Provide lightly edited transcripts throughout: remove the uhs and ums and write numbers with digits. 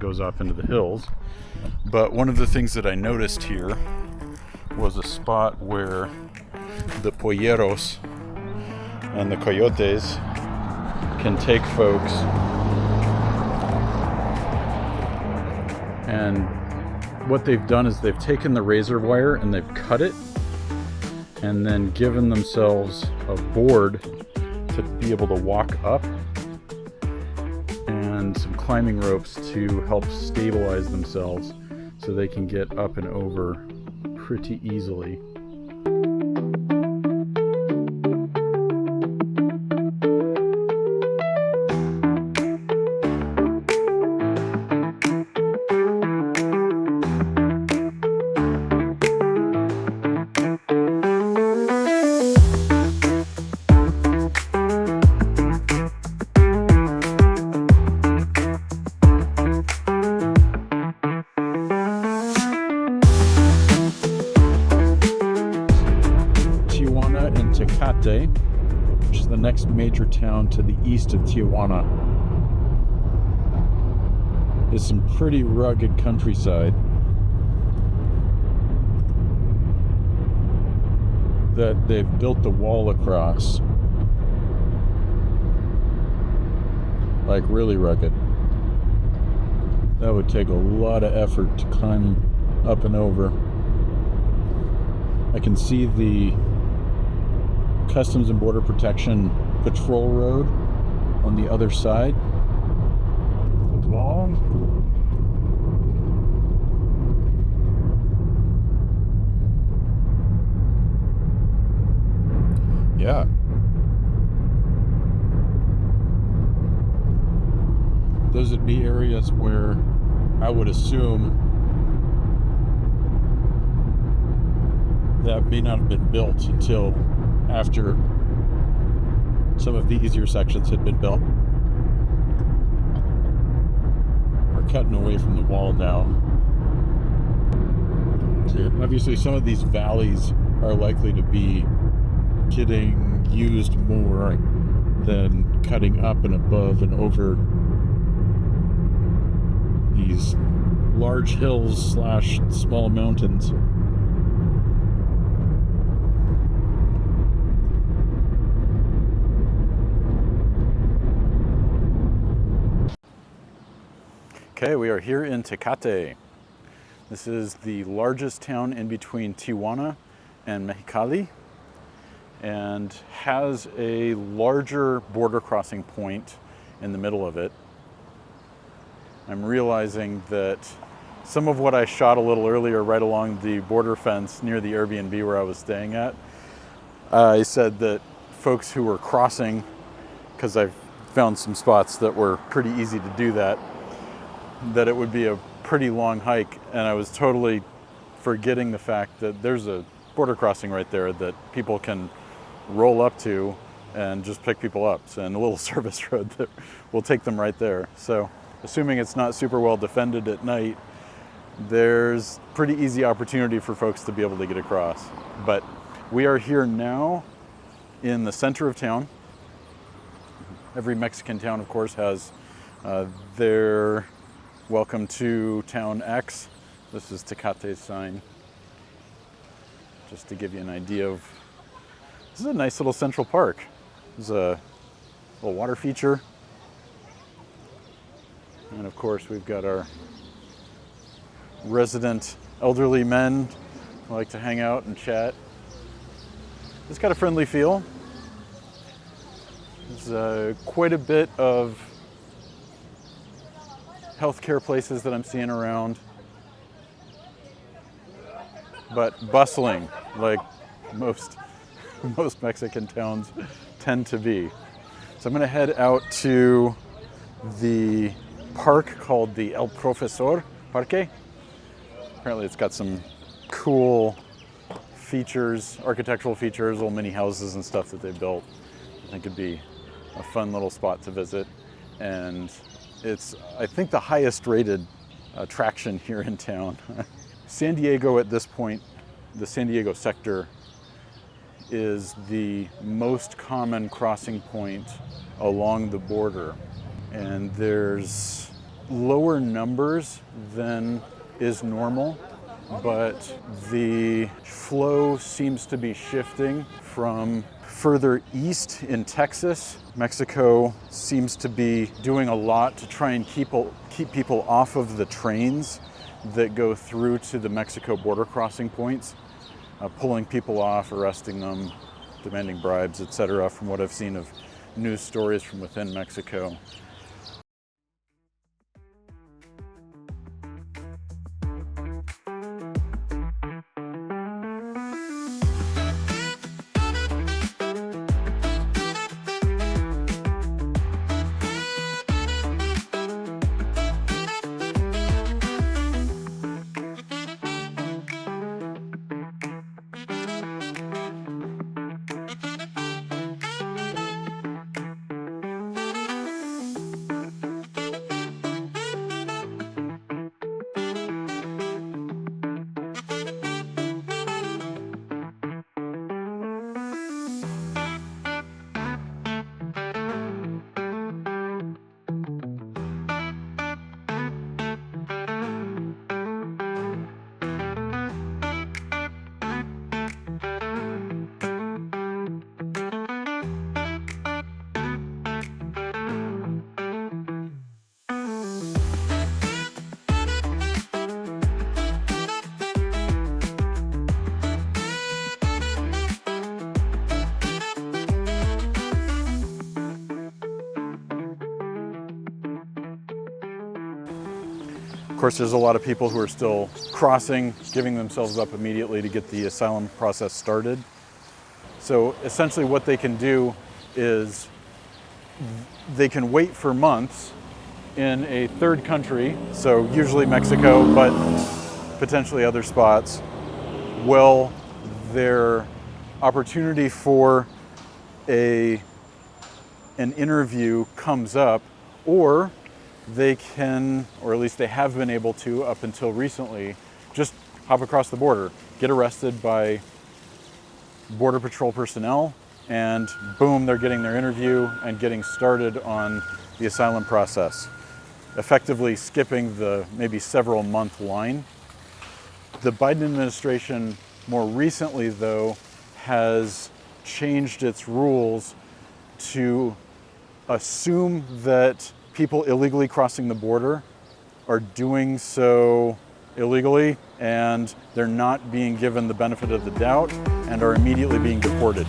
goes off into the hills. But one of the things that I noticed here was a spot where the polleros and the coyotes can take folks and what they've done is they've taken the razor wire and they've cut it and then given themselves a board to be able to walk up and some climbing ropes to help stabilize themselves so they can get up and over pretty easily. Tecate, which is the next major town to the east of Tijuana, is some pretty rugged countryside that they've built the wall across. Like really rugged. That would take a lot of effort to climb up and over. I can see the Customs and Border Protection patrol road on the other side. It's long. Yeah. Those would be areas where I would assume that may not have been built until after some of the easier sections had been built. We're cutting away from the wall now. Obviously, some of these valleys are likely to be getting used more than cutting up and above and over these large hills / small mountains. Okay, we are here in Tecate. This is the largest town in between Tijuana and Mexicali and has a larger border crossing point in the middle of it. I'm realizing that some of what I shot a little earlier right along the border fence near the Airbnb where I was staying at, I said that folks who were crossing, because I've found some spots that were pretty easy to do that it would be a pretty long hike, and I was totally forgetting the fact that there's a border crossing right there that people can roll up to and just pick people up, and a little service road that will take them right there. So assuming it's not super well defended at night, there's pretty easy opportunity for folks to be able to get across. But we are here now in the center of town. Every Mexican town, of course, has their Welcome to Town X. This is Tecate's sign. Just to give you an idea of, this is a nice little central park. There's a little water feature. And of course we've got our resident elderly men who like to hang out and chat. It's got a friendly feel. There's quite a bit of healthcare places that I'm seeing around, but bustling like most Mexican towns tend to be. So I'm going to head out to the park called the El Profesor Parque. Apparently it's got some cool features, architectural features, little mini houses and stuff that they built. I think it'd be a fun little spot to visit, and it's, I think, the highest rated attraction here in town. San Diego at this point, the San Diego sector, is the most common crossing point along the border. And there's lower numbers than is normal, but the flow seems to be shifting from further east in Texas. Mexico seems to be doing a lot to try and keep people off of the trains that go through to the Mexico border crossing points, pulling people off, arresting them, demanding bribes, etc., from what I've seen of news stories from within Mexico. Of course, there's a lot of people who are still crossing, giving themselves up immediately to get the asylum process started. So essentially what they can do is they can wait for months in a third country, so usually Mexico, but potentially other spots, while their opportunity for an interview comes up, or they can, or at least they have been able to up until recently, just hop across the border, get arrested by Border Patrol personnel, and boom, they're getting their interview and getting started on the asylum process, effectively skipping the maybe several month line. The Biden administration more recently, though, has changed its rules to assume that people illegally crossing the border are doing so illegally, and they're not being given the benefit of the doubt and are immediately being deported.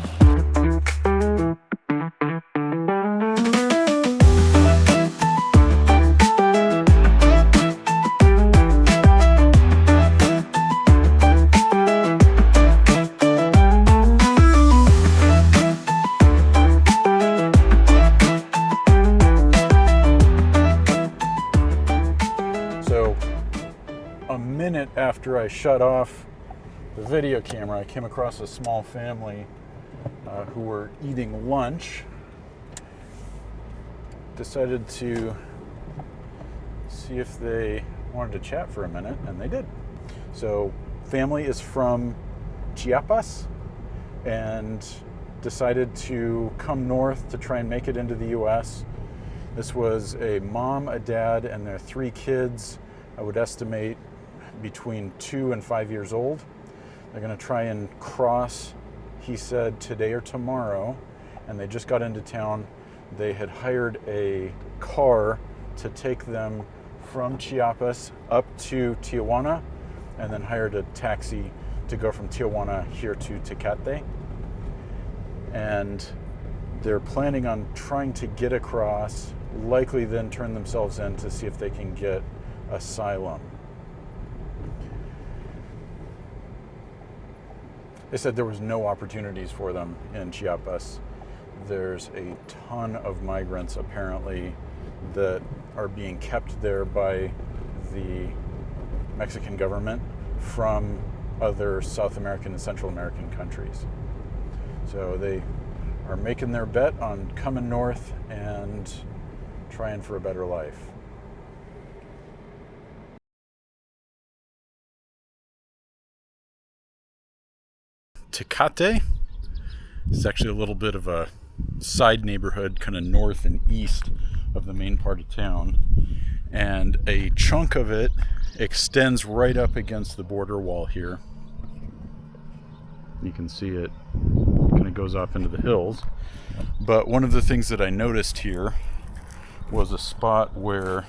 A minute after I shut off the video camera, I came across a small family who were eating lunch. Decided to see if they wanted to chat for a minute, and they did. So, family is from Chiapas and decided to come north to try and make it into the US. This was a mom, a dad, and their 3 kids. I would estimate between 2 and 5 years old. They're going to try and cross, he said, today or tomorrow, and they just got into town. They had hired a car to take them from Chiapas up to Tijuana, and then hired a taxi to go from Tijuana here to Tecate. And they're planning on trying to get across, likely then turn themselves in to see if they can get asylum. They said there was no opportunities for them in Chiapas. There's a ton of migrants apparently that are being kept there by the Mexican government from other South American and Central American countries. So they are making their bet on coming north and trying for a better life. Tecate is actually a little bit of a side neighborhood, kind of north and east of the main part of town. And a chunk of it extends right up against the border wall here. You can see it kind of goes off into the hills. But one of the things that I noticed here was a spot where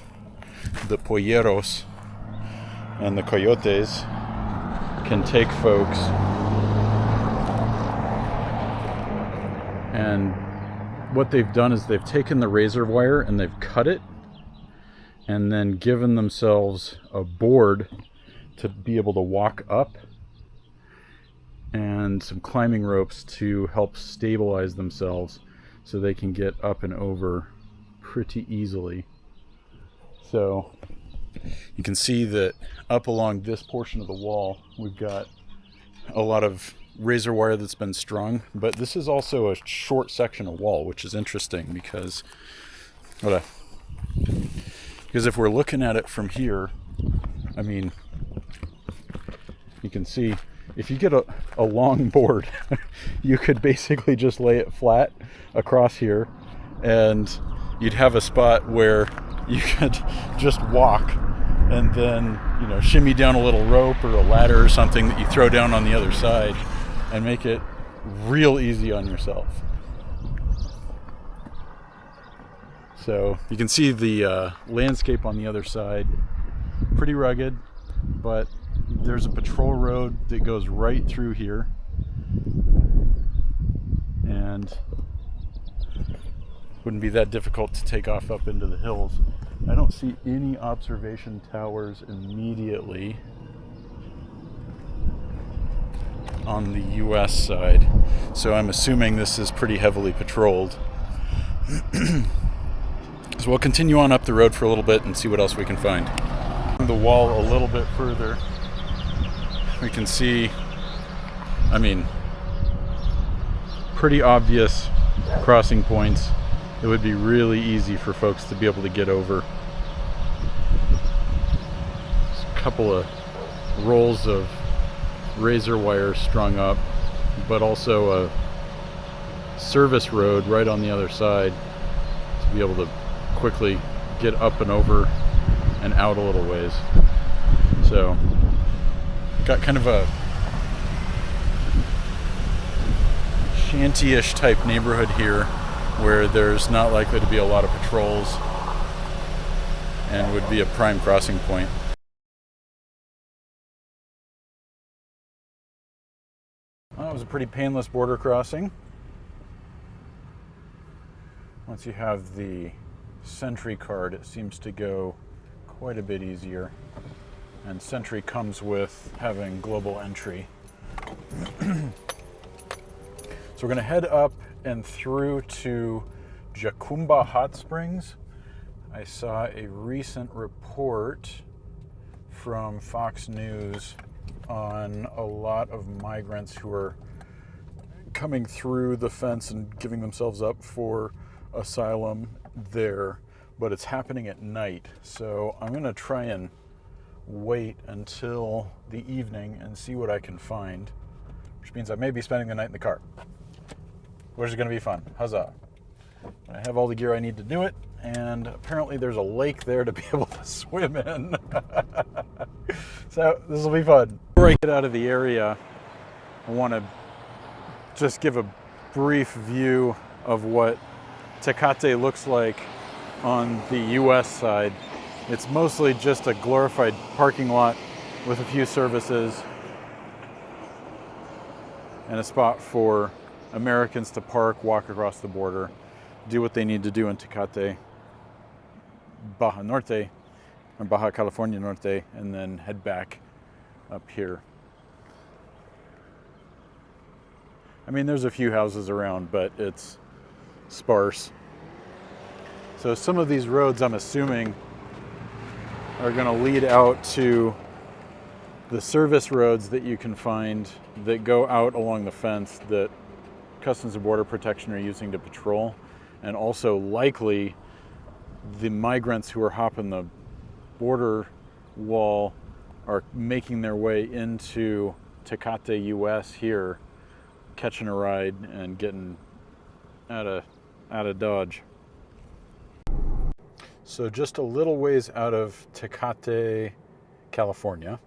the polleros and the coyotes can take folks and what they've done is they've taken the razor wire and they've cut it and then given themselves a board to be able to walk up and some climbing ropes to help stabilize themselves so they can get up and over pretty easily. So you can see that up along this portion of the wall we've got a lot of razor wire that's been strung, but this is also a short section of wall, which is interesting because if we're looking at it from here, I mean, you can see if you get a long board, you could basically just lay it flat across here and you'd have a spot where you could just walk and then, you know, shimmy down a little rope or a ladder or something that you throw down on the other side and make it real easy on yourself. So you can see the landscape on the other side, pretty rugged, but there's a patrol road that goes right through here, and wouldn't be that difficult to take off up into the hills. I don't see any observation towers immediately on the US side, so I'm assuming this is pretty heavily patrolled. So we'll continue on up the road for a little bit and see what else we can find. The wall a little bit further, we can see, I mean, pretty obvious crossing points. It would be really easy for folks to be able to get over. There's a couple of rolls of razor wire strung up, but also a service road right on the other side to be able to quickly get up and over and out a little ways. So got kind of a shanty-ish type neighborhood here where there's not likely to be a lot of patrols and would be a prime crossing point. Well, that was a pretty painless border crossing. Once you have the Sentry card, it seems to go quite a bit easier. And Sentry comes with having global entry. So we're going to head up and through to Jacumba Hot Springs. I saw a recent report from Fox News on a lot of migrants who are coming through the fence and giving themselves up for asylum there, but it's happening at night. So I'm going to try and wait until the evening and see what I can find, which means I may be spending the night in the car, which is going to be fun. Huzzah. I have all the gear I need to do it, and apparently there's a lake there to be able to swim in. So this will be fun. Before I get out of the area, I want to just give a brief view of what Tecate looks like on the US side. It's mostly just a glorified parking lot with a few services and a spot for Americans to park, walk across the border, do what they need to do in Tecate, Baja Norte, or Baja California Norte, and then head back up here. I mean, there's a few houses around, but it's sparse. So some of these roads, I'm assuming, are going to lead out to the service roads that you can find that go out along the fence that Customs and Border Protection are using to patrol, and also likely the migrants who are hopping the border wall are making their way into Tecate, US here, catching a ride and getting out of Dodge. So just a little ways out of Tecate, California,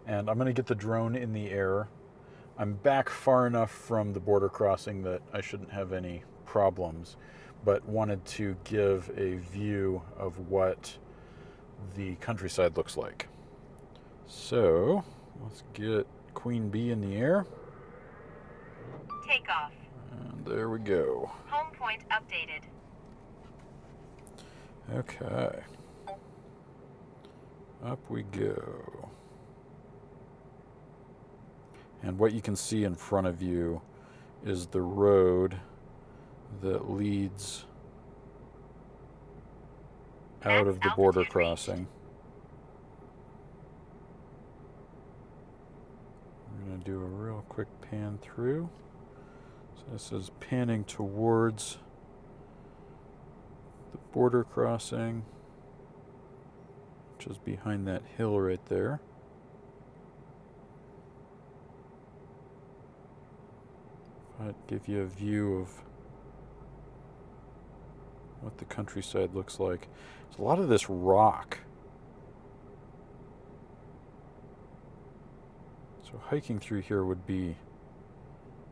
and I'm going to get the drone in the air. I'm back far enough from the border crossing that I shouldn't have any problems, but wanted to give a view of what the countryside looks like. So let's get Queen Bee in the air. Takeoff. And there we go. Home point updated. Okay. Up we go. And what you can see in front of you is the road that leads out of the border crossing. I'm going to do a real quick pan through. So this is panning towards the border crossing, which is behind that hill right there. I'd give you a view of what the countryside looks like. There's a lot of this rock. So hiking through here would be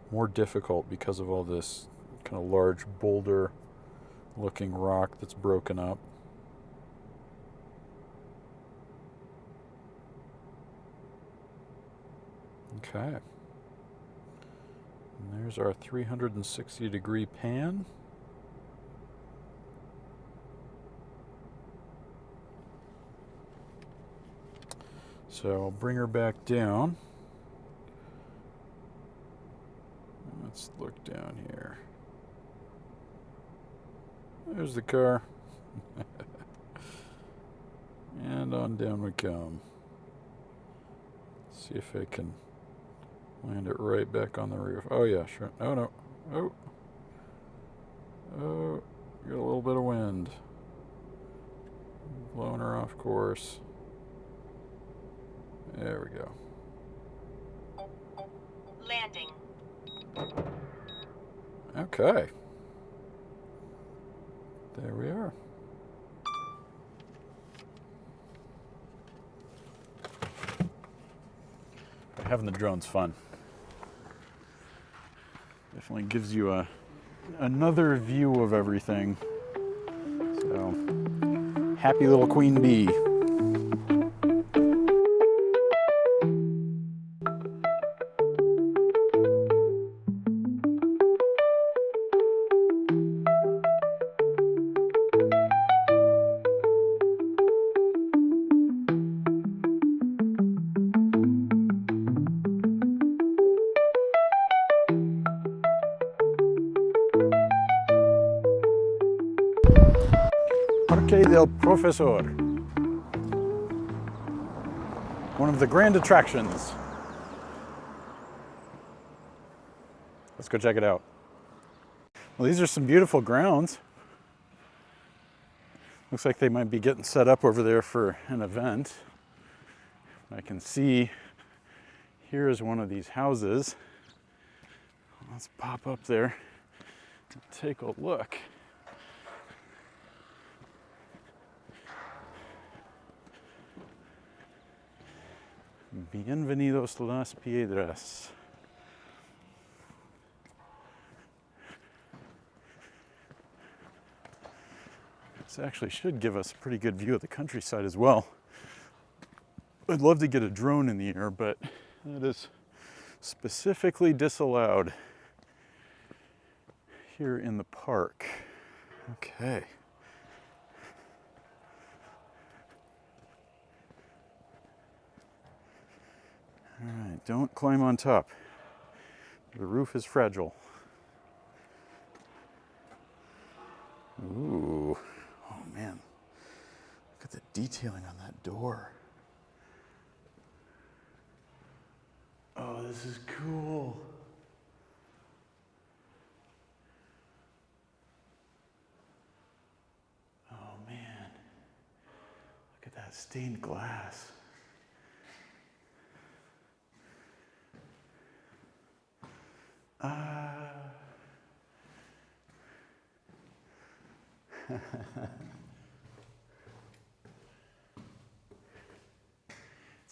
more difficult because of all this kind of large boulder looking rock that's broken up. Okay. And there's our 360-degree pan. So I'll bring her back down. Let's look down here. There's the car. And on down we come. Let's see if I can land it right back on the roof. Oh yeah, sure. Oh no. Oh. Oh, got a little bit of wind. Blowing her off course. There we go. Landing. Okay. There we are. Having the drone's fun. Definitely gives you another view of everything. So, happy little queen bee. Parque del Profesor, one of the grand attractions. Let's go check it out. Well, these are some beautiful grounds. Looks like they might be getting set up over there for an event. I can see here is one of these houses. Let's pop up there and take a look. Bienvenidos Las Piedras. This actually should give us a pretty good view of the countryside as well. I'd love to get a drone in the air, but that is specifically disallowed here in the park. Okay. All right, don't climb on top. The roof is fragile. Ooh, oh man. Look at the detailing on that door. Oh, this is cool. Oh man. Look at that stained glass.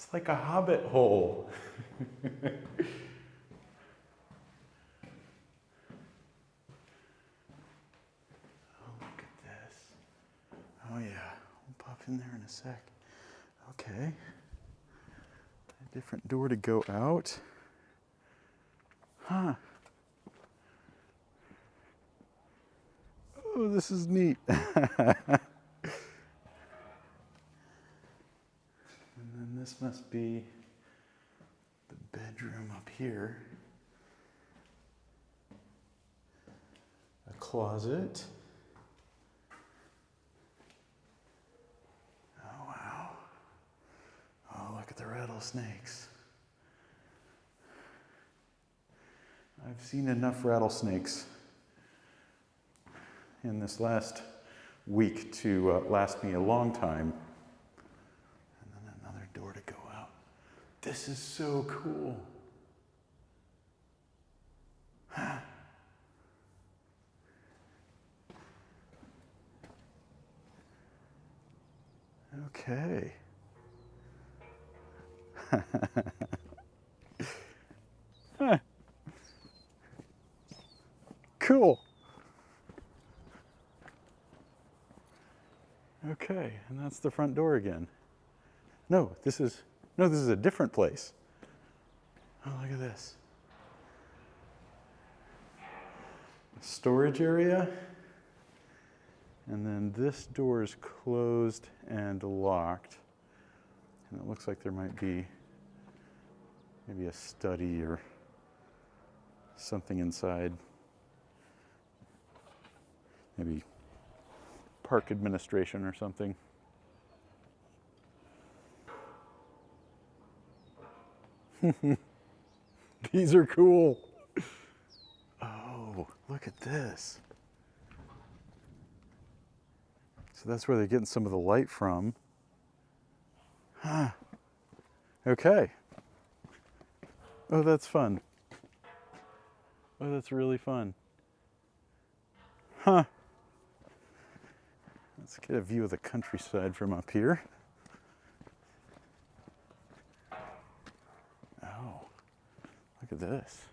It's like a hobbit hole. Oh, look at this. Oh yeah, we'll pop in there in a sec. Okay. A different door to go out. Huh. Oh, this is neat. And then this must be the bedroom up here. A closet. Oh, wow. Oh, look at the rattlesnakes. I've seen enough rattlesnakes in this last week to last me a long time. And then another door to go out. This is so cool. Okay. Cool. Okay, and that's the front door again. No, this is a different place. Oh, look at this. Storage area. And then this door is closed and locked. And it looks like there might be maybe a study or something inside. Maybe park administration or something. These are cool. Oh, look at this. So that's where they're getting some of the light from. Huh. Okay. Oh, that's fun. Oh, that's really fun. Huh. Let's get a view of the countryside from up here. Oh, look at this.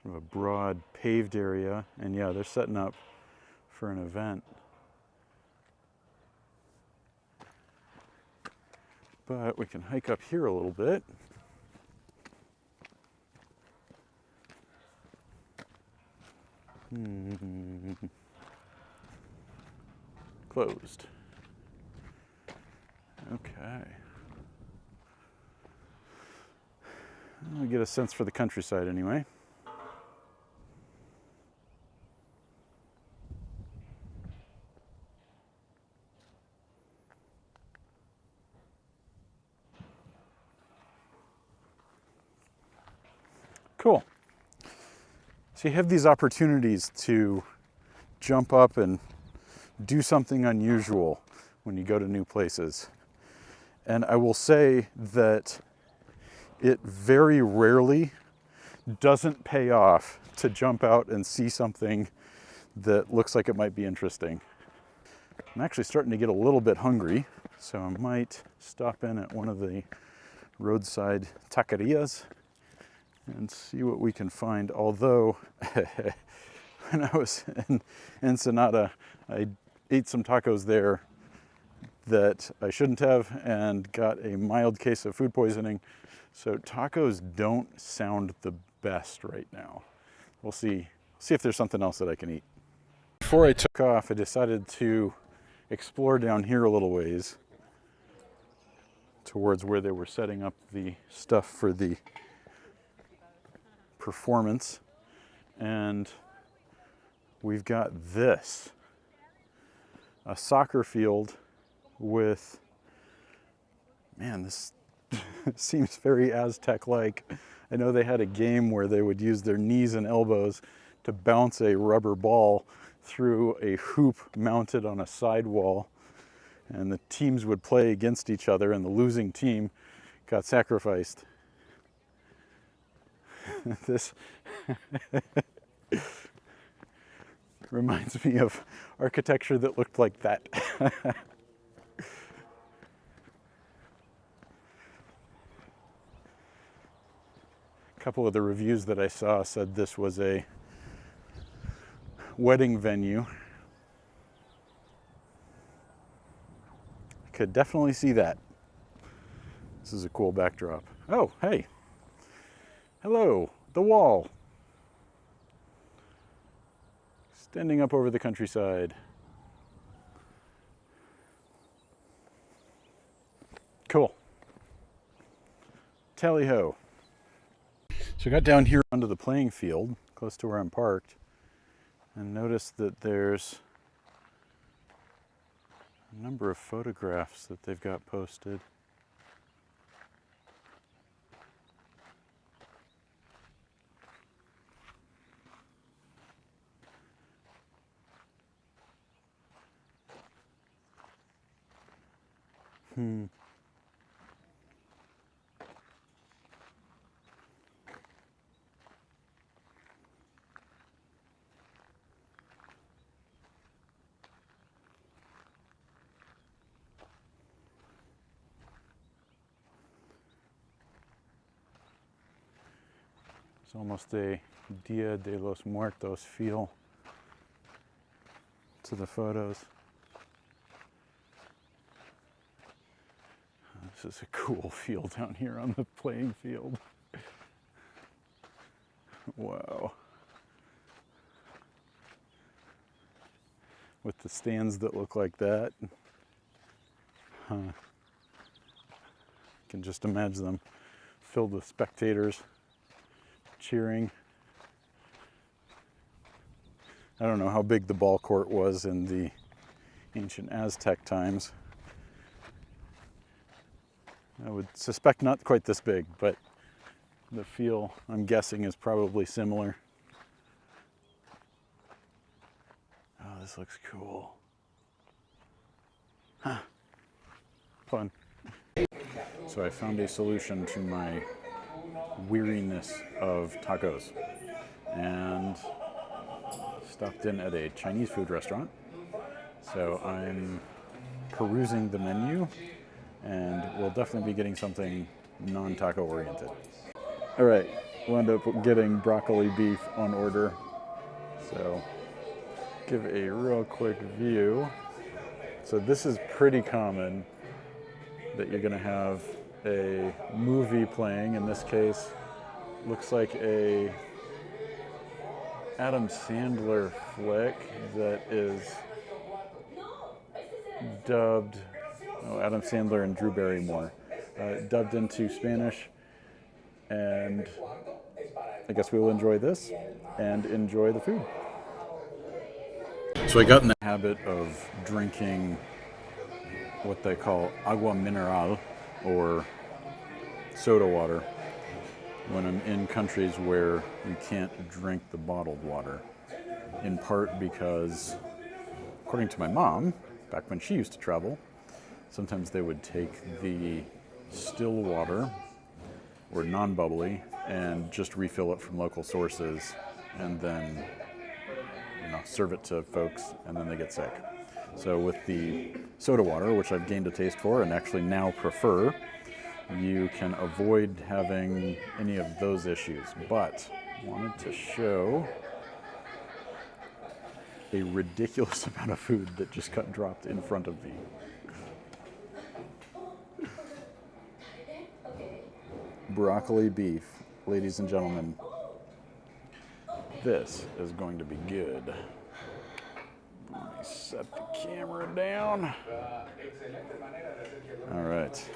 Kind of a broad paved area, and yeah, they're setting up for an event. But we can hike up here a little bit. Closed. Okay. I'll get a sense for the countryside anyway. Cool. So you have these opportunities to jump up and do something unusual when you go to new places. And I will say that it very rarely doesn't pay off to jump out and see something that looks like it might be interesting. I'm actually starting to get a little bit hungry, so I might stop in at one of the roadside taquerias and see what we can find. Although, when I was in Ensenada, I ate some tacos there that I shouldn't have and got a mild case of food poisoning. So tacos don't sound the best right now. We'll see if there's something else that I can eat. Before I took off, I decided to explore down here a little ways towards where they were setting up the stuff for the performance. And we've got this, a soccer field with, man, this seems very Aztec-like. I know they had a game where they would use their knees and elbows to bounce a rubber ball through a hoop mounted on a sidewall, and the teams would play against each other, and the losing team got sacrificed. This reminds me of architecture that looked like that. couple of the reviews that I saw said this was a wedding venue. I could definitely see that. This is a cool backdrop. Oh, hey. Hello, the wall. Extending up over the countryside. Cool. Tally-ho. So I got down here onto the playing field, close to where I'm parked, and noticed that there's a number of photographs that they've got posted. It's almost a Dia de los Muertos feel to the photos. This is a cool feel down here on the playing field. Wow. With the stands that look like that. Huh. I can just imagine them filled with spectators cheering. I don't know how big the ball court was in the ancient Aztec times. I would suspect not quite this big, but the feel, I'm guessing, is probably similar. Oh, this looks cool. Huh. Fun. So I found a solution to my weariness of tacos and stopped in at a Chinese food restaurant. So I'm perusing the menu and we'll definitely be getting something non-taco oriented. All right, wound up getting broccoli beef on order. So give a real quick view. So this is pretty common that you're gonna have a movie playing. In this case, looks like a Adam Sandler flick that is dubbed, Adam Sandler and Drew Barrymore, dubbed into Spanish. And I guess we will enjoy this and enjoy the food. So I got in the habit of drinking what they call agua mineral, or soda water, when I'm in countries where you can't drink the bottled water. In part because, according to my mom, back when she used to travel, sometimes they would take the still water, or non-bubbly, and just refill it from local sources, and then serve it to folks, and then they get sick. So with the soda water, which I've gained a taste for and actually now prefer, you can avoid having any of those issues. But I wanted to show a ridiculous amount of food that just got dropped in front of me. Broccoli beef, ladies and gentlemen. This is going to be good. Let me set the camera down. All right.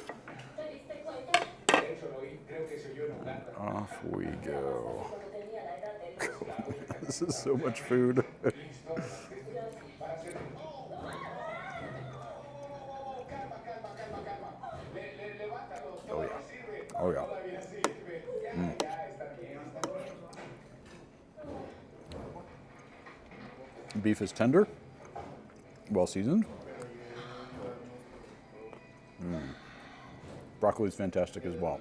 And off we go. This is so much food. Oh yeah. Oh yeah. Beef is tender, well seasoned. Broccoli is fantastic as well.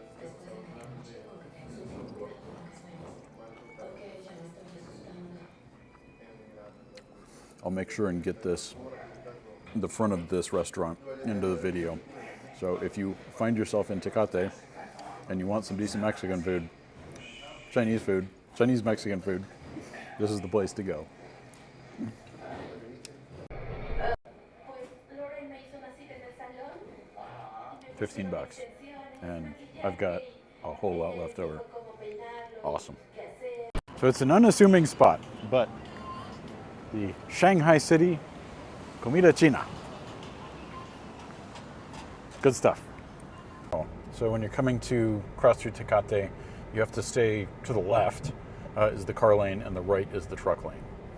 I'll make sure and get the front of this restaurant into the video. So if you find yourself in Tecate and you want some decent Mexican food, Chinese food, Chinese Mexican food, this is the place to go. 15 bucks. And I've got a whole lot left over. Awesome. So it's an unassuming spot, but the Shanghai City Comida China. Good stuff. So when you're coming to cross through Tecate, you have to stay to the left is the car lane and the right is the truck lane.